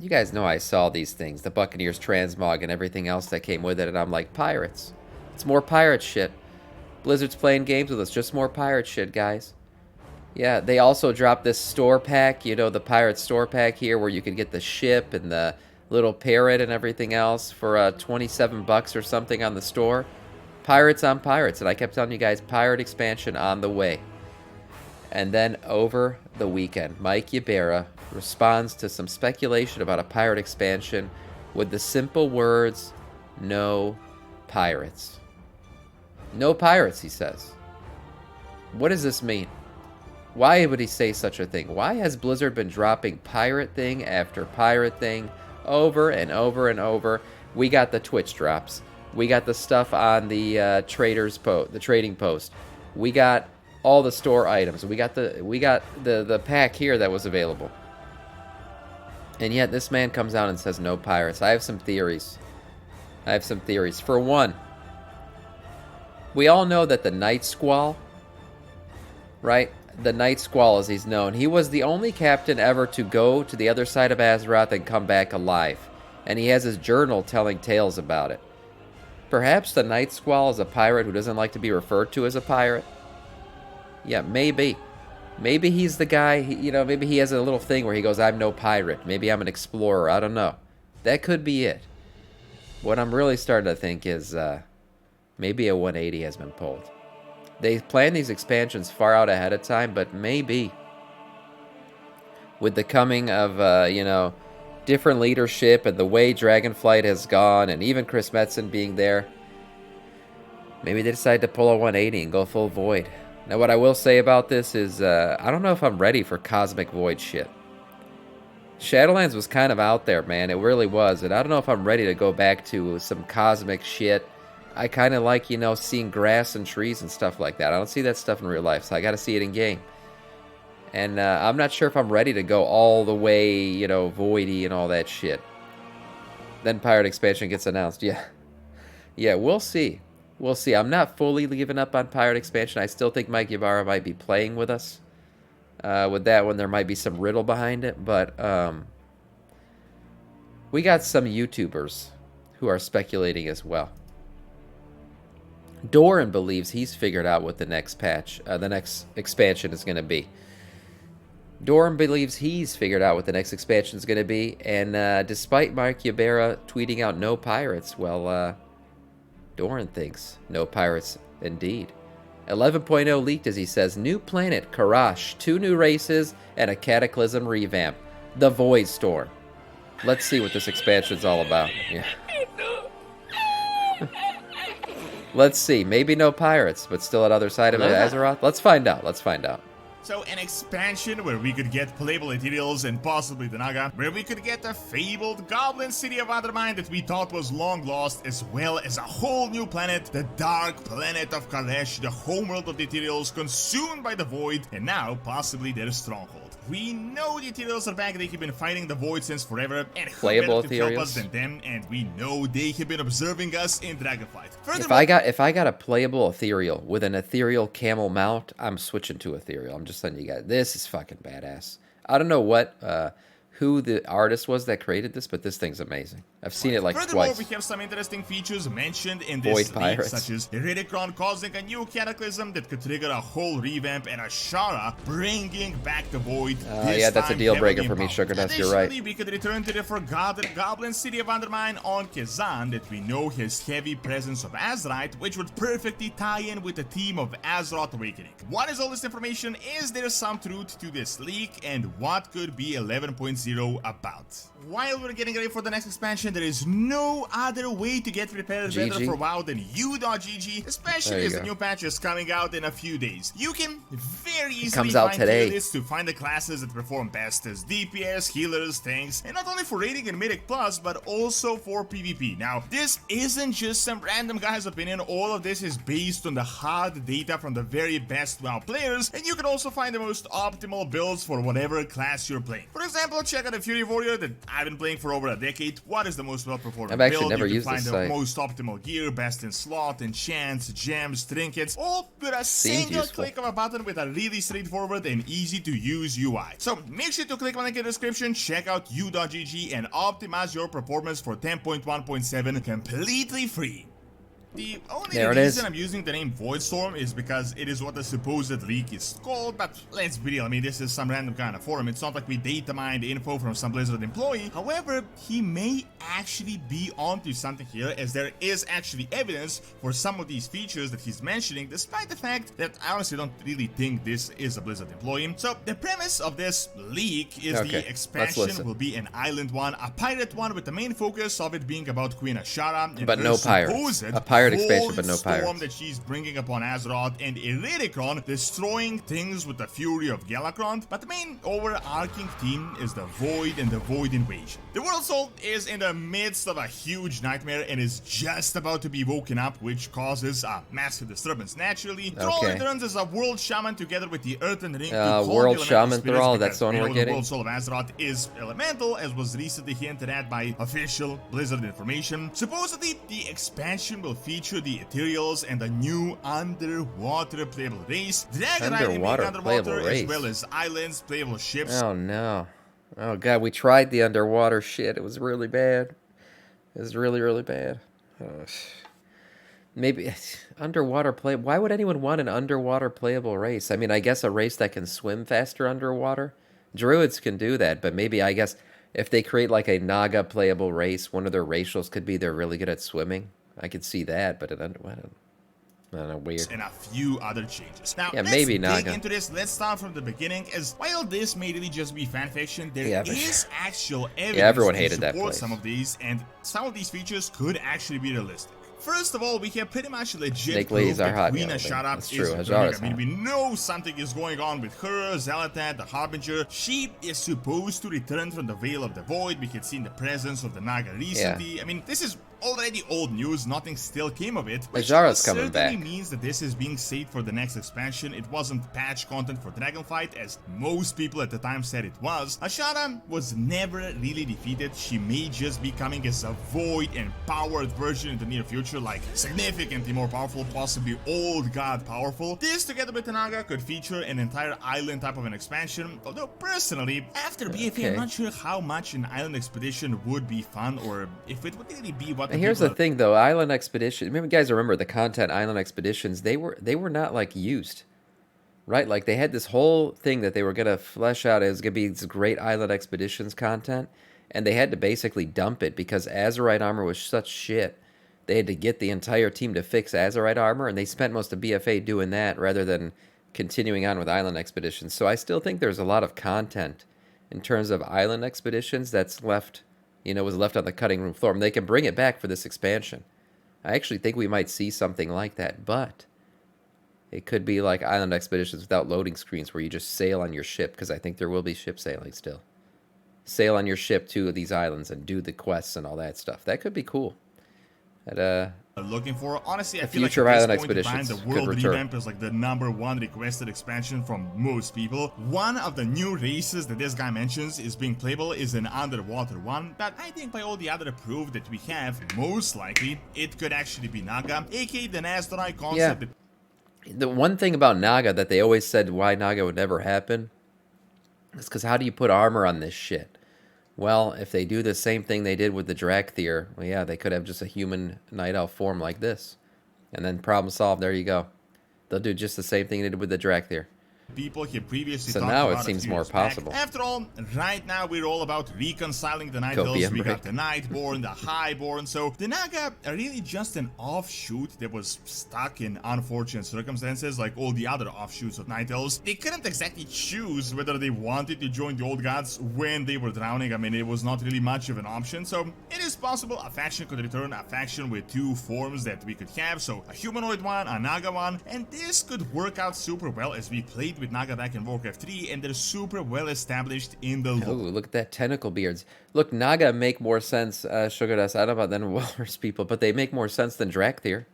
You guys know I saw these things, the Buccaneers transmog and everything else that came with it, and I'm like, pirates. It's more pirate shit. Blizzard's playing games with us, just more pirate shit, guys. Yeah, they also dropped this store pack, you know, the pirate store pack here where you can get the ship and the little parrot and everything else for 27 bucks or something on the store. Pirates on pirates, and I kept telling you guys, pirate expansion on the way. And then over the weekend, Mike Ybarra responds to some speculation about a pirate expansion with the simple words, no pirates. No pirates, he says. What does this mean? Why would he say such a thing? Why has Blizzard been dropping pirate thing after pirate thing over and over and over? We got the Twitch drops. We got the stuff on the trading post. We got all the store items. We got the pack here that was available. And yet this man comes out and says no pirates. I have some theories. For one, we all know that the Night Squall, right? The Night Squall, as he's known, he was the only captain ever to go to the other side of Azeroth and come back alive. And he has his journal telling tales about it. Perhaps the Night Squall is a pirate who doesn't like to be referred to as a pirate. Yeah, maybe. Maybe he's the guy, maybe he has a little thing where he goes, I'm no pirate. Maybe I'm an explorer. I don't know. That could be it. What I'm really starting to think is maybe a 180 has been pulled. They plan these expansions far out ahead of time, but maybe with the coming of, different leadership and the way Dragonflight has gone and even Chris Metzen being there, maybe they decide to pull a 180 and go full Void. Now, what I will say about this is I don't know if I'm ready for Cosmic Void shit. Shadowlands was kind of out there, man. It really was. And I don't know if I'm ready to go back to some cosmic shit. I kind of like, seeing grass and trees and stuff like that. I don't see that stuff in real life, so I got to see it in game. And I'm not sure if I'm ready to go all the way, voidy and all that shit. Then Pirate Expansion gets announced. Yeah. Yeah, we'll see. We'll see. I'm not fully giving up on Pirate Expansion. I still think Mike Ybarra might be playing with us. With that one, there might be some riddle behind it. But we got some YouTubers who are speculating as well. Doran believes he's figured out what the next expansion is going to be. Doran believes he's figured out what the next expansion is going to be. And despite Mike Ybarra tweeting out no pirates, well, Doran thinks no pirates indeed. 11.0 leaked as he says, new planet, Karash, 2 new races, and a Cataclysm revamp. The Void Storm. Let's see what this expansion's all about. Yeah. Let's see. Maybe no pirates, but still at other side of Azeroth. Let's find out. So an expansion where we could get playable Ethereals and possibly the Naga, where we could get a fabled goblin city of Undermine that we thought was long lost, as well as a whole new planet, the dark planet of Kalesh, the homeworld of the Ethereals consumed by the Void, and now possibly their stronghold. We know the Ethereals are back, they have been fighting the Void since forever, and who playable better to help us Ethereals than them, and we know they have been observing us in Dragonflight. If I got a playable ethereal with an ethereal camel mount, I'm switching to ethereal. I'm just telling you guys, this is fucking badass. I don't know who the artist was that created this, but this thing's amazing. I've seen it like twice. We have some interesting features mentioned in this leak, such as Heredicron causing a new cataclysm that could trigger a whole revamp, and Ashara bringing back the Void. Yeah, that's a deal breaker for me, Sugar Dust. You're right. We could return to the forgotten goblin city of Undermine on Kazan that we know has heavy presence of Azerite, which would perfectly tie in with the theme of Azeroth Awakening. What is all this information? Is there some truth to this leak, and what could be 11.0 about? While we're getting ready for the next expansion, there is no other way to get prepared better for WoW than u.gg, especially as the new patch is coming out in a few days. You can very easily find playlists to find the classes that perform best as DPS, healers, tanks, and not only for raiding and Mythic Plus, but also for PvP. Now, this isn't just some random guy's opinion, all of this is based on the hard data from the very best WoW players, and you can also find the most optimal builds for whatever class you're playing. For example, check check out the Fury Warrior that I've been playing for over a decade. What is the most well-performing I've actually build? never You can used find this the site. most optimal gear, best in slot, enchants, gems, trinkets, all with a single useful. click of a button with a really straightforward and easy to use UI. So make sure to click on the link in the description, check out u.gg and optimize your performance for 10.1.7 completely free. The only reason I'm using the name Voidstorm is because it is what the supposed leak is called, but let's be real, I mean, this is some random kind of forum. It's not like we data mined the info from some Blizzard employee. However, he may actually be onto something here, as there is actually evidence for some of these features that he's mentioning, despite the fact that I honestly don't really think this is a Blizzard employee. So the premise of this leak is the expansion will be an island one, a pirate one, with the main focus of it being about Queen Ashara, and but no pirates. A pirate expansion, but no pirates. Storm that she's bringing upon Azeroth, and Illyricron destroying things with the fury of Galakrond. But the main overarching theme is the Void and the Void Invasion. The World Soul is in the midst of a huge nightmare and is just about to be woken up, which causes a massive disturbance naturally. Thrall returns as a World Shaman together with the Earthen Ring to call World the Shaman Thrall, that's the one we're getting. The World Soul of Azeroth is elemental, as was recently hinted at by official Blizzard information. Supposedly, the expansion will feature the Ethereals and a new underwater playable race. Underwater race. As well as islands, playable ships. Oh no. Oh god, we tried the underwater shit. It was really bad. It was really, really bad. Oh. Maybe underwater play. Why would anyone want an underwater playable race? I mean, I guess a race that can swim faster underwater. Druids can do that, but maybe I guess if they create like a Naga playable race, one of their racials could be they're really good at swimming. I could see that, but it I don't know, weird. And a few other changes. Now, yeah, let's maybe dig Naga. into this. Let's start from the beginning, as while this may really just be fanfiction, there is actual evidence everyone to hated that support place. some of these, and some of these features could actually be realistic. First of all, we have pretty much legit proof that Queen Ashara is returning. I mean, we know something is going on with her, Zelatat, the Harbinger. She is supposed to return from the Veil of the Void. We had seen the presence of the Naga recently. Yeah. I mean, this is already old news, nothing still came of it, which coming back. means that this is being saved for the next expansion. It wasn't patch content for Dragonflight, as most people at the time said it was. Ashara was never really defeated. She may just be coming as a void and powered version in the near future, like significantly more powerful, possibly old god powerful. This, together with the Naga, could feature an entire island type of an expansion, although personally, after BFA, I'm not sure how much an island expedition would be fun, or if it would really be what here's the thing, though. Island expedition. Maybe you guys remember the content island expeditions. They were not like used, right? Like they had this whole thing that they were gonna flesh out as gonna be this great island expeditions content, and they had to basically dump it because Azerite armor was such shit. They had to get the entire team to fix Azerite armor, and they spent most of BFA doing that rather than continuing on with island expeditions. So I still think there's a lot of content in terms of island expeditions that's left. Was left on the cutting room floor. I mean, they can bring it back for this expansion. I actually think we might see something like that, but it could be like island expeditions without loading screens where you just sail on your ship, because I think there will be ship sailing still. Sail on your ship to these islands and do the quests and all that stuff. That could be cool. Looking for. Honestly, I feel like future at island this point in expeditions time, the world revamp is like the #1 requested expansion from most people. One of the new races that this guy mentions is being playable is an underwater one, but I think by all the other proof that we have, most likely it could actually be Naga, aka the Nazdarai concept. Yeah. The one thing about Naga that they always said why Naga would never happen is because how do you put armor on this shit? Well, if they do the same thing they did with the Drakthir, well, yeah, they could have just a human night elf form like this. And then problem solved, there you go. They'll do just the same thing they did with the Drakthir. People here previously so talked now about it seems more possible. After all, right now we're all about reconciling the Night Elves. We got the Nightborn, the Highborn, so the Naga are really just an offshoot that was stuck in unfortunate circumstances like all the other offshoots of Night Elves. They couldn't exactly choose whether they wanted to join the Old Gods when they were drowning. I mean, it was not really much of an option, so it is possible a faction could return, a faction with two forms that we could have, so a humanoid one, a Naga one, and this could work out super well as we played with Naga back in Warcraft 3, and they're super well established in the lore. Oh, look at that tentacle beards. Look, Naga make more sense, Sugar Dust, I don't know about than Walrus people, but they make more sense than Drakthir.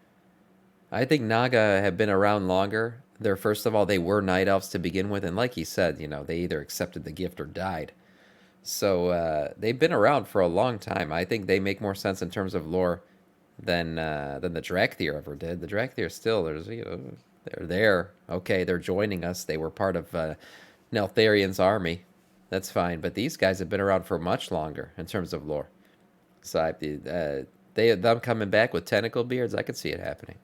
I think Naga have been around longer. First of all, they were Night Elves to begin with, and like he said, they either accepted the gift or died. So they've been around for a long time. I think they make more sense in terms of lore than the Drakthir ever did. The Drakthir still, they're there. Okay, they're joining us. They were part of Neltharion's army. That's fine. But these guys have been around for much longer in terms of lore. So them coming back with tentacle beards, I could see it happening.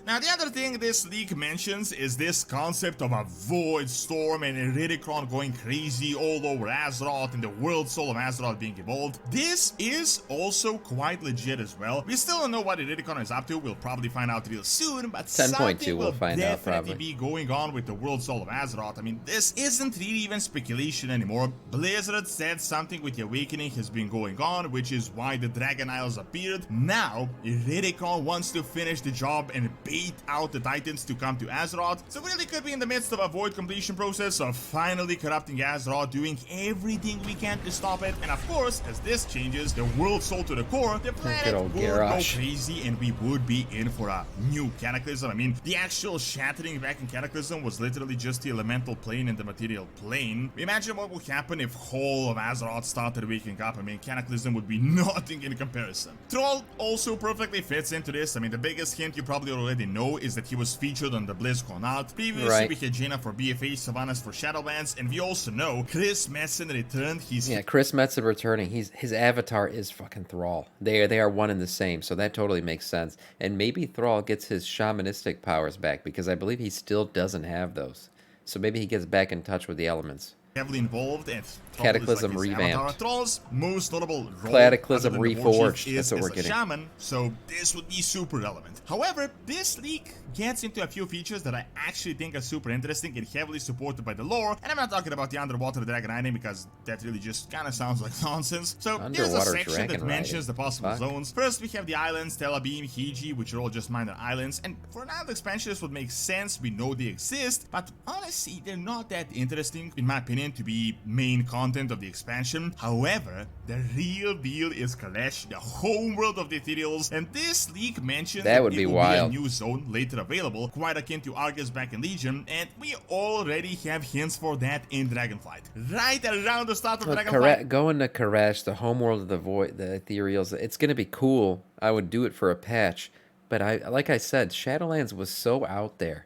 Now, the other thing this leak mentions is this concept of a void storm and Iridikron going crazy all over Azeroth and the world soul of Azeroth being evolved. This is also quite legit as well. We still don't know what Iridikron is up to. We'll probably find out real soon, but 10.2 something we'll will find out definitely probably. be going on with the world soul of Azeroth. I mean, this isn't really even speculation anymore. Blizzard said something with the Awakening has been going on, which is why the Dragon Isles appeared. Now, Iridikron wants to finish the job and bait out the Titans to come to Azeroth, so really could be in the midst of a void completion process of finally corrupting Azeroth, doing everything we can to stop it. And of course, as this changes the world soul to the core, the planet will go crazy and we would be in for a new Cataclysm. I mean, the actual shattering back in Cataclysm was literally just the elemental plane and the material plane. Imagine what would happen if whole of Azeroth started waking up. I mean, Cataclysm would be nothing in comparison. Troll also perfectly fits into this. I mean, the biggest hint you probably already know is that he was featured on the BlizzCon art. Previously, we had Jaina for BFA, Sylvanas for Shadowlands, and we also know Chris Metzen returned. Chris Metzen returning. His avatar is fucking Thrall. They are one and the same, so that totally makes sense. And maybe Thrall gets his shamanistic powers back because I believe he still doesn't have those. So maybe he gets back in touch with the elements. Heavily involved and Cataclysm revamped. Thrall's most notable role Cataclysm reforged. That's what we're getting. Shaman, so this would be super relevant. However, this leak gets into a few features that I actually think are super interesting and heavily supported by the lore. And I'm not talking about the underwater dragon riding because that really just kind of sounds like nonsense. So there's a section that mentions the possible zones. First, we have the islands, Tel Abyb, Hiji, which are all just minor islands. And for an island expansion, this would make sense. We know they exist, but honestly, they're not that interesting, in my opinion, to be main content of the expansion. However, the real deal is Kalesh, the homeworld of the Ethereals, and this leak mentions that would be wild. Be a new zone later available, quite akin to Argus back in Legion, and we already have hints for that in Dragonflight. Right around the start of Dragonflight. Going to Karash, the homeworld of the void, the Ethereals, it's gonna be cool. I would do it for a patch, but like I said, Shadowlands was so out there.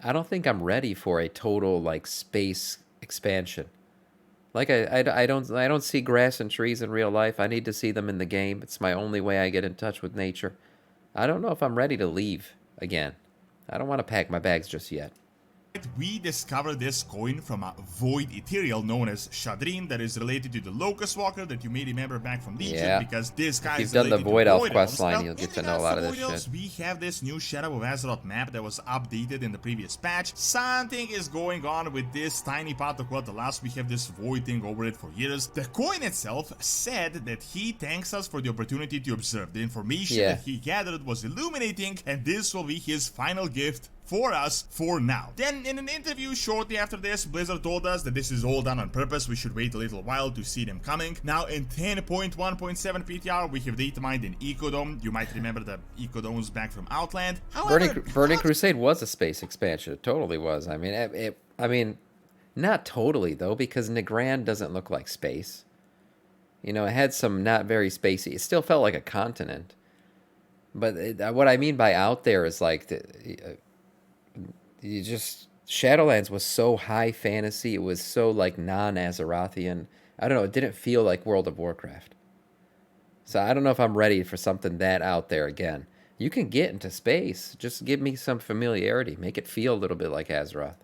I don't think I'm ready for a total like space expansion. Like I don't see grass and trees in real life. I need to see them in the game. It's my only way I get in touch with nature. I don't know if I'm ready to leave again. I don't want to pack my bags just yet. We discovered this coin from a void ethereal known as Shadrin that is related to the Locust Walker that you may remember back from Legion, because this guy is done the Void Elf quest line, you'll get to know a lot of this shit. We have this new Shadow of Azeroth map that was updated in the previous patch. Something is going on with this tiny part of Quel'Thalas. We have this void thing over it for years. The coin itself said that he thanks us for the opportunity to observe. The information that he gathered was illuminating, and this will be his final gift for us for now. Then in an interview shortly after this, Blizzard told us that this is all done on purpose. We should wait a little while to see them coming. Now in 10.1.7 PTR, we have data mined in Ecodome. You might remember the Ecodomes back from Outland. However, Burning Crusade was a space expansion. It totally was. I mean, not totally though, because Negran doesn't look like space. You know, it had some not very spacey. It still felt like a continent. But what I mean by out there is like Shadowlands was so high fantasy. It was so like non-Azerothian. I don't know. It didn't feel like World of Warcraft. So I don't know if I'm ready for something that out there again. You can get into space. Just give me some familiarity. Make it feel a little bit like Azeroth.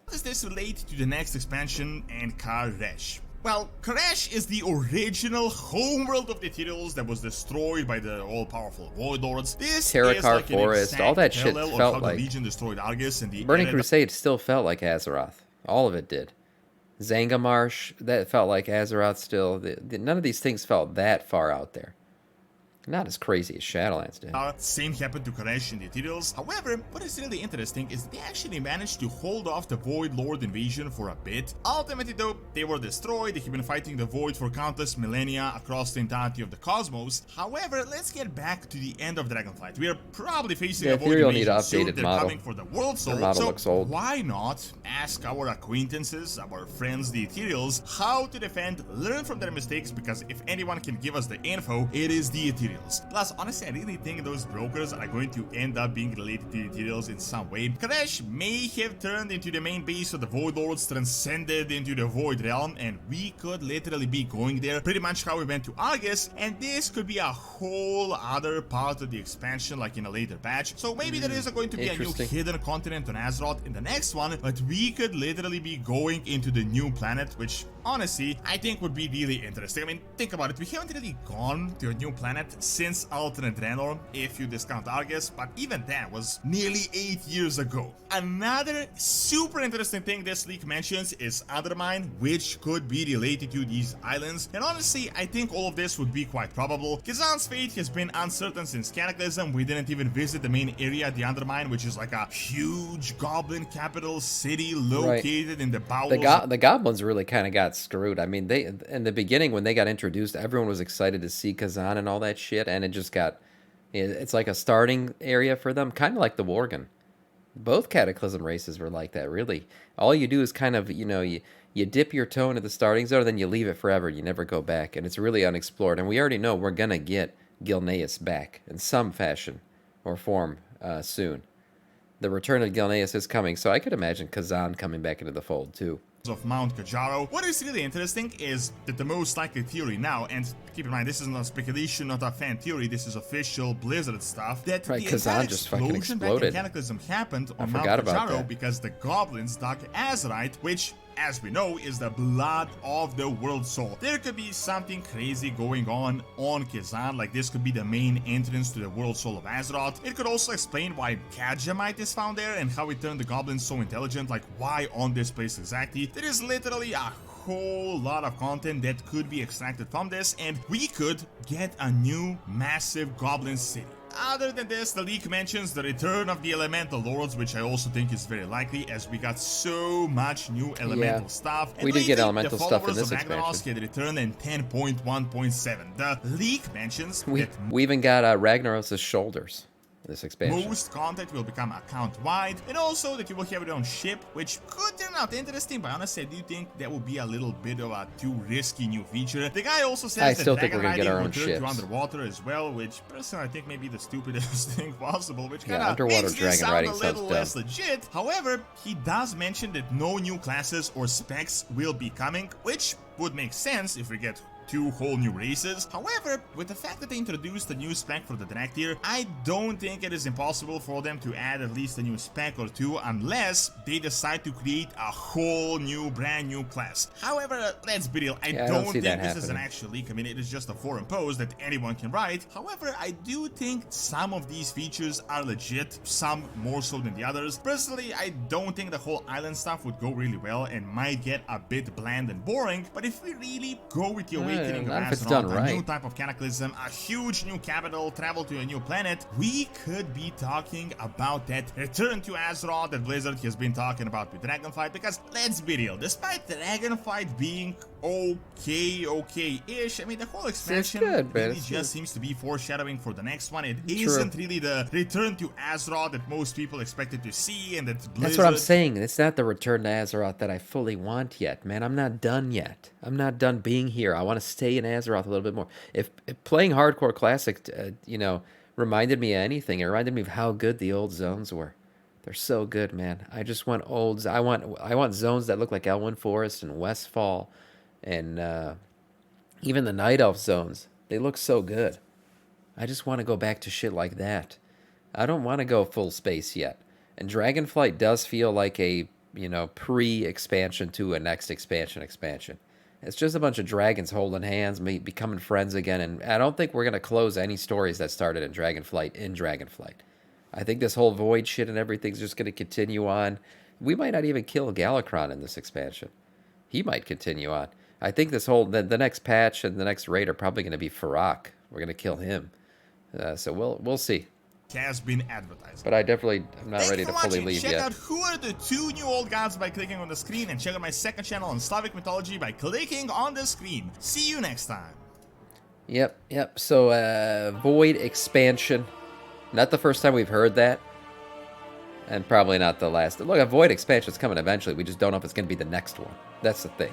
How does this relate to the next expansion and Karash? Well, Karash is the original homeworld of the Ethereals that was destroyed by the all-powerful Void Lords. This is like Forest, all that shit felt like Legion destroyed Argus and the Burning Crusade still felt like Azeroth. All of it did. Zangamarsh, that felt like Azeroth still. None of these things felt that far out there. Not as crazy as Shadowlands did. Same happened to Koresh in the Ethereals. However, what is really interesting is they actually managed to hold off the Void Lord invasion for a bit. Ultimately though, they were destroyed. They have been fighting the Void for countless millennia across the entirety of the cosmos. However, let's get back to the end of Dragonflight. We are probably facing a Void Ethereal need invasion an soon. updated They're model. coming for the World Soul. Their model So looks old. why not ask our acquaintances, our friends, the Ethereals, how to defend, learn from their mistakes, because if anyone can give us the info, it is the Ethereals. Plus, honestly, I really think those brokers are going to end up being related to the Ethereals in some way. Koresh may have turned into the main base of the Void Lords, transcended into the Void Realm, and we could literally be going there, pretty much how we went to Argus, and this could be a whole other part of the expansion, like in a later patch. So maybe there is going to be a new hidden continent on Azeroth in the next one, but we could literally be going into the new planet, which honestly, I think would be really interesting. I mean, think about it, we haven't really gone to a new planet since Alternate Draenor, if you discount Argus, but even that was nearly 8 years ago. Another super interesting thing this leak mentions is Undermine, which could be related to these islands, and honestly, I think all of this would be quite probable. Kazan's fate has been uncertain since Cataclysm. We didn't even visit the main area, the Undermine, which is like a huge goblin capital city located in the bowels. The goblins really kind of got screwed. I mean, they in the beginning when they got introduced, everyone was excited to see Kazan and all that shit, and it just got, it's like a starting area for them, kind of like the Worgen. Both Cataclysm races were like that, really. All you do is kind of, you dip your toe into the starting zone, and then you leave it forever. You never go back, and it's really unexplored. And we already know we're going to get Gilneas back in some fashion or form soon. The return of Gilneas is coming, so I could imagine Kazan coming back into the fold, too. Of Mount Kajaro. What is really interesting is that the most likely theory now, and keep in mind this is not speculation, not a fan theory, this is official Blizzard stuff, that the entire just fucking explosion back in exploded. Cataclysm happened on Mount forgot about Kajaro that. because the goblins dug Azerite, which, as we know, is the blood of the World Soul. There could be something crazy going on Kazan, like this could be the main entrance to the World Soul of Azeroth. It could also explain why Kajamite is found there and how it turned the goblins so intelligent, like why on this place exactly. There is literally a whole lot of content that could be extracted from this, and we could get a new massive goblin city. Other than this, the leak mentions the return of the Elemental Lords, which I also think is very likely, as we got so much new Elemental stuff. And we did get lately, Elemental the stuff in followers this of Ragnaros expansion. had returned in 10.1.7. The leak mentions that We even got Ragnaros' shoulders in this expansion. most content will become account-wide, and also that you will have your own ship, which could turn out interesting, but honestly, I do think that would be a little bit of a too risky new feature. The guy also says I that still think dragon we're gonna get riding our will own turn to ships. underwater as well, which personally I think may be the stupidest thing possible, which kind of underwater makes this dragon sound riding a sounds little dumb. less legit. However, he does mention that no new classes or specs will be coming, which would make sense if we get 2 whole new races. However, with the fact that they introduced a new spec for the Draktyr, I don't think it is impossible for them to add at least a new spec or 2 unless they decide to create a whole new brand new class. However, let's be real, I don't see think that this is an happening. actual leak. I mean, it is just a forum post that anyone can write. However, I do think some of these features are legit, some more so than the others. Personally, I don't think the whole island stuff would go really well and might get a bit bland and boring, but if we really go with the Awakening of not if it's Azeroth, done a new right. type of Cataclysm, a huge new capital, travel to a new planet, we could be talking about that return to Azeroth that Blizzard has been talking about with Dragonflight, because let's be real, despite Dragonflight being okay-ish, I mean, the whole expansion good, man. really It's just seems to be foreshadowing for the next one. It isn't really the return to Azeroth that most people expected to see, and that Blizzard... That's what I'm saying. It's not the return to Azeroth that I fully want yet, man. I'm not done yet. I'm not done being here. I want to stay in Azeroth a little bit more. If playing Hardcore Classic, reminded me of anything, it reminded me of how good the old zones were. They're so good, man. I just want olds. I want zones that look like Elwyn Forest and Westfall, and even the Night Elf zones. They look so good. I just want to go back to shit like that. I don't want to go full space yet. And Dragonflight does feel like a, pre-expansion to a next expansion. It's just a bunch of dragons holding hands, becoming friends again, and I don't think we're going to close any stories that started in Dragonflight. I think this whole Void shit and everything's just going to continue on. We might not even kill Galakron in this expansion. He might continue on. I think this whole, the next patch and the next raid are probably going to be Farak. We're going to kill him. So we'll see. Has been advertised. But I definitely am not Thank ready you to for fully watching. leave Check yet. out who are the 2 new old gods by clicking on the screen, and check out my second channel on Slavic mythology by clicking on the screen. See you next time. Yep. So, Void expansion. Not the first time we've heard that. And probably not the last. Look, a Void expansion is coming eventually. We just don't know if it's going to be the next one. That's the thing.